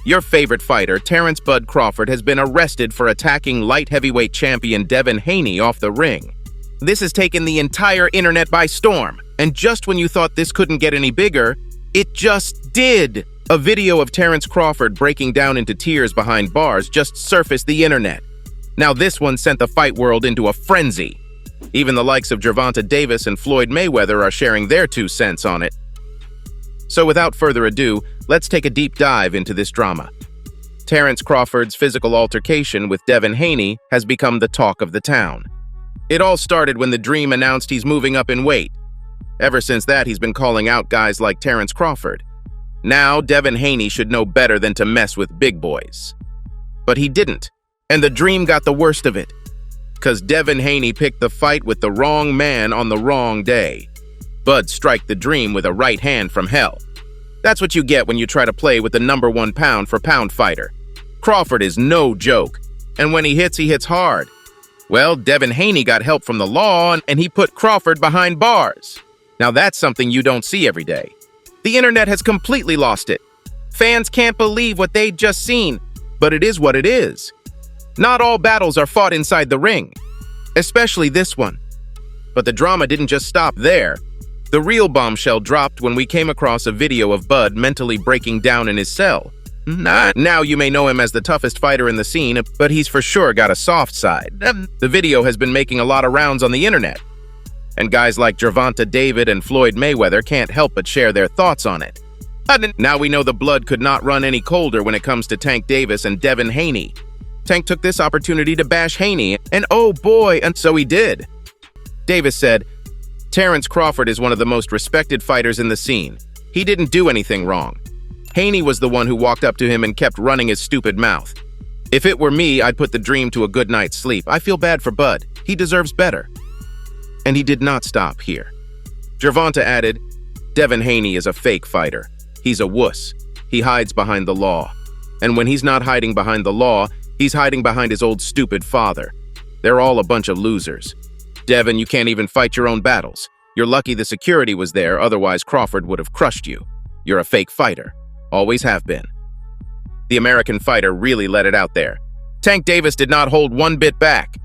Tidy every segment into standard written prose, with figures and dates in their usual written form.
Your favorite fighter, Terrence "Bud" Crawford, has been arrested for attacking light heavyweight champion Devin Haney off the ring. This has taken the entire internet by storm, and just when you thought this couldn't get any bigger, it just did. A video of Terence Crawford breaking down into tears behind bars just surfaced the internet. Now this one sent the fight world into a frenzy. Even the likes of Gervonta, Davis, and Floyd Mayweather are sharing their 2 cents on it. So without further ado, let's take a deep dive into this drama. Terence Crawford's physical altercation with Devin Haney has become the talk of the town. It all started when the Dream announced he's moving up in weight. Ever since that, he's been calling out guys like Terence Crawford. Now, Devin Haney should know better than to mess with big boys. But he didn't, and the Dream got the worst of it. 'Cause Devin Haney picked the fight with the wrong man on the wrong day. Bud strike the Dream with a right hand from hell. That's what you get when you try to play with the #1 pound-for-pound fighter. Crawford is no joke, and when he hits hard. Well, Devin Haney got help from the law, and he put Crawford behind bars. Now that's something you don't see every day. The internet has completely lost it. Fans can't believe what they'd just seen, but it is what it is. Not all battles are fought inside the ring, especially this one. But the drama didn't just stop there. The real bombshell dropped when we came across a video of Bud mentally breaking down in his cell. Now you may know him as the toughest fighter in the scene, but he's for sure got a soft side. The video has been making a lot of rounds on the internet, and guys like Gervonta, David, and Floyd Mayweather can't help but share their thoughts on it. Now we know the blood could not run any colder when it comes to Tank Davis and Devin Haney. Tank took this opportunity to bash Haney, and oh boy, and so he did. Davis said, "Terence Crawford is one of the most respected fighters in the scene. He didn't do anything wrong. Haney was the one who walked up to him and kept running his stupid mouth. If it were me, I'd put the Dream to a good night's sleep. I feel bad for Bud. He deserves better." And he did not stop here. Gervonta added, "Devin Haney is a fake fighter. He's a wuss. He hides behind the law. And when he's not hiding behind the law, he's hiding behind his old stupid father. They're all a bunch of losers. Devin, you can't even fight your own battles. You're lucky the security was there, otherwise Crawford would have crushed you. You're a fake fighter. Always have been." The American fighter really let it out there. Tank Davis did not hold one bit back.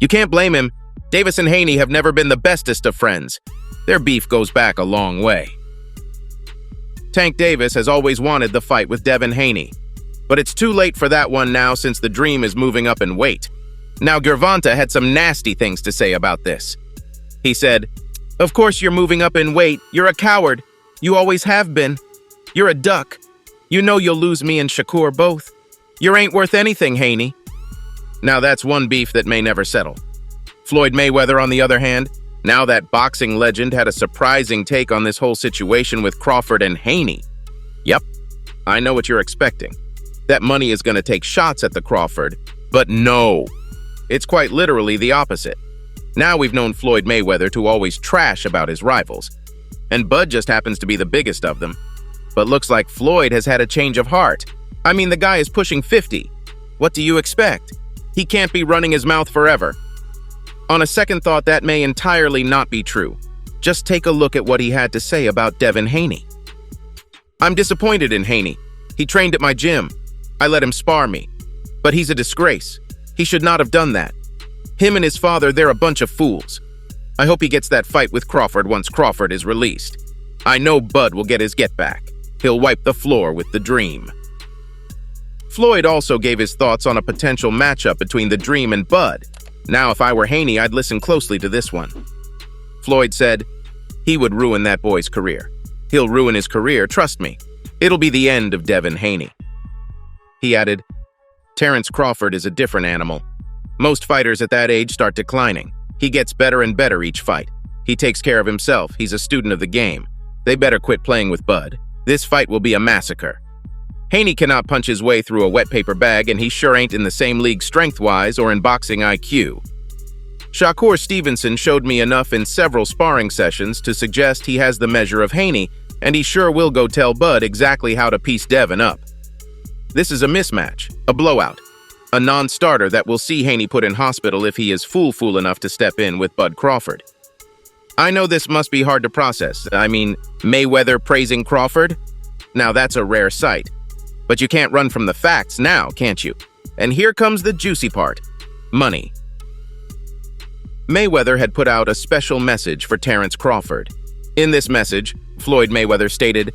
You can't blame him. Davis and Haney have never been the bestest of friends. Their beef goes back a long way. Tank Davis has always wanted the fight with Devin Haney, but it's too late for that one now since the Dream is moving up in weight. Now, Gervonta had some nasty things to say about this. He said, "Of course you're moving up in weight. You're a coward. You always have been. You're a duck. You know you'll lose me and Shakur both. You ain't worth anything, Haney." Now that's one beef that may never settle. Floyd Mayweather, on the other hand, now that boxing legend, had a surprising take on this whole situation with Crawford and Haney. Yep, I know what you're expecting. That money is going to take shots at the Crawford, but no. It's quite literally the opposite. Now we've known Floyd Mayweather to always trash about his rivals, and Bud just happens to be the biggest of them. But looks like Floyd has had a change of heart. I mean, the guy is pushing 50. What do you expect? He can't be running his mouth forever. On a second thought, that may entirely not be true. Just take a look at what he had to say about Devin Haney. "I'm disappointed in Haney. He trained at my gym. I let him spar me. But he's a disgrace. He should not have done that. Him and his father, they're a bunch of fools. I hope he gets that fight with Crawford once Crawford is released. I know Bud will get his get back. He'll wipe the floor with the Dream." Floyd also gave his thoughts on a potential matchup between the Dream and Bud. Now, if I were Haney, I'd listen closely to this one. Floyd said, "He would ruin that boy's career. He'll ruin his career, trust me. It'll be the end of Devin Haney." He added, "Terence Crawford is a different animal. Most fighters at that age start declining. He gets better and better each fight. He takes care of himself. He's a student of the game. They better quit playing with Bud. This fight will be a massacre. Haney cannot punch his way through a wet paper bag, and he sure ain't in the same league strength-wise or in boxing IQ. Shakur Stevenson showed me enough in several sparring sessions to suggest he has the measure of Haney, and he sure will go tell Bud exactly how to piece Devin up. This is a mismatch, a blowout, a non-starter that will see Haney put in hospital if he is fool enough to step in with Bud Crawford. I know this must be hard to process. I mean, Mayweather praising Crawford? Now that's a rare sight. But you can't run from the facts now, can't you? And here comes the juicy part. Money. Mayweather had put out a special message for Terence Crawford. In this message, Floyd Mayweather stated,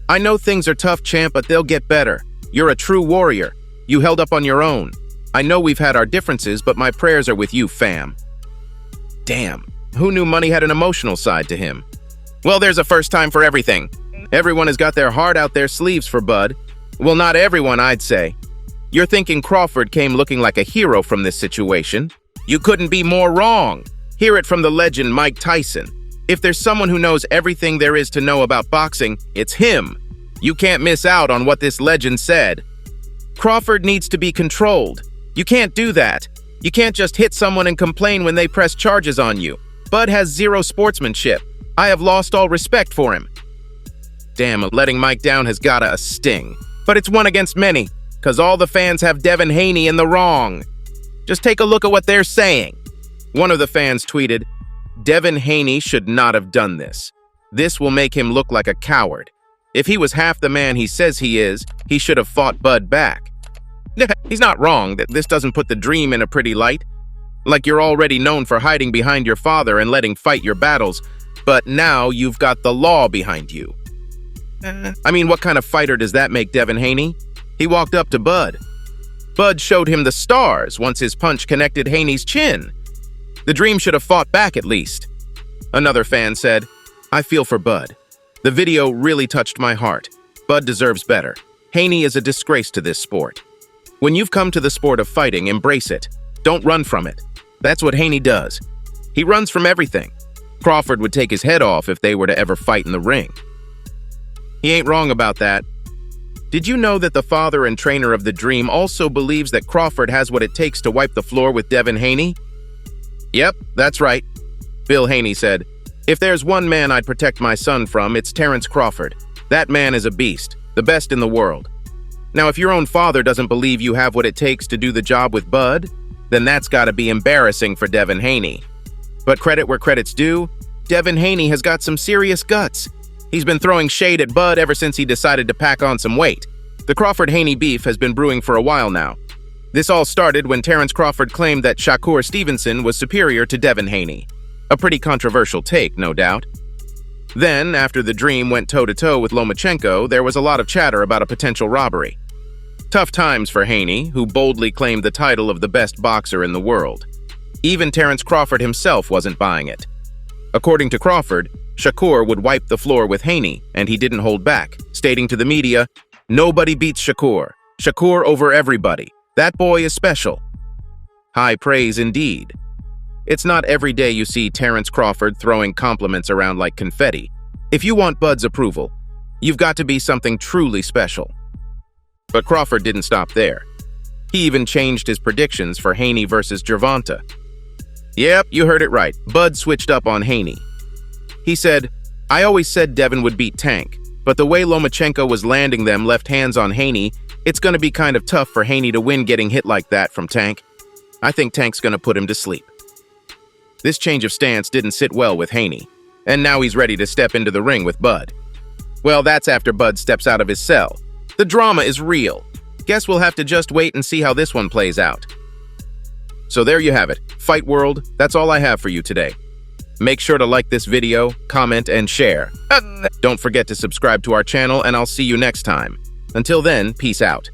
"I know things are tough, champ, but they'll get better. You're a true warrior. You held up on your own. I know we've had our differences, but my prayers are with you, fam." Damn, who knew money had an emotional side to him? Well, there's a first time for everything. Everyone has got their heart out their sleeves for Bud. Well, not everyone, I'd say. You're thinking Crawford came looking like a hero from this situation. You couldn't be more wrong. Hear it from the legend Mike Tyson. If there's someone who knows everything there is to know about boxing, it's him. You can't miss out on what this legend said. Crawford needs to be controlled. You can't do that. You can't just hit someone and complain when they press charges on you. Bud has zero sportsmanship. I have lost all respect for him. Damn, letting Mike down has gotta sting. But it's one against many, because all the fans have Devin Haney in the wrong. Just take a look at what they're saying. One of the fans tweeted, "Devin Haney should not have done this. This will make him look like a coward. If he was half the man he says he is, he should have fought Bud back." He's not wrong that this doesn't put the dream in a pretty light. Like you're already known for hiding behind your father and letting fight your battles, but now you've got the law behind you. I mean, what kind of fighter does that make Devin Haney? He walked up to Bud. Bud showed him the stars once his punch connected Haney's chin. The dream should have fought back at least. Another fan said, "I feel for Bud. The video really touched my heart. Bud deserves better. Haney is a disgrace to this sport. When you've come to the sport of fighting, embrace it. Don't run from it. That's what Haney does. He runs from everything. Crawford would take his head off if they were to ever fight in the ring." He ain't wrong about that. Did you know that the father and trainer of the Dream also believes that Crawford has what it takes to wipe the floor with Devin Haney? Yep, that's right. Bill Haney said, "If there's one man I'd protect my son from, it's Terence Crawford. That man is a beast, the best in the world." Now, if your own father doesn't believe you have what it takes to do the job with Bud, then that's gotta be embarrassing for Devin Haney. But credit where credit's due, Devin Haney has got some serious guts. He's been throwing shade at Bud ever since he decided to pack on some weight. The Crawford-Haney beef has been brewing for a while now. This all started when Terence Crawford claimed that Shakur Stevenson was superior to Devin Haney. A pretty controversial take, no doubt. Then, after the Dream went toe-to-toe with Lomachenko, there was a lot of chatter about a potential robbery. Tough times for Haney, who boldly claimed the title of the best boxer in the world. Even Terence Crawford himself wasn't buying it. According to Crawford, Shakur would wipe the floor with Haney, and he didn't hold back, stating to the media, "Nobody beats Shakur. Shakur over everybody. That boy is special." High praise indeed. It's not every day you see Terence Crawford throwing compliments around like confetti. If you want Bud's approval, you've got to be something truly special. But Crawford didn't stop there. He even changed his predictions for Haney versus Gervonta. Yep, you heard it right. Bud switched up on Haney. He said, "I always said Devin would beat Tank, but the way Lomachenko was landing them left hands on Haney, it's going to be kind of tough for Haney to win getting hit like that from Tank. I think Tank's going to put him to sleep." This change of stance didn't sit well with Haney, and now he's ready to step into the ring with Bud. Well, that's after Bud steps out of his cell. The drama is real. Guess we'll have to just wait and see how this one plays out. So there you have it. Fight World, that's all I have for you today. Make sure to like this video, comment, and share. Don't forget to subscribe to our channel, and I'll see you next time. Until then, peace out.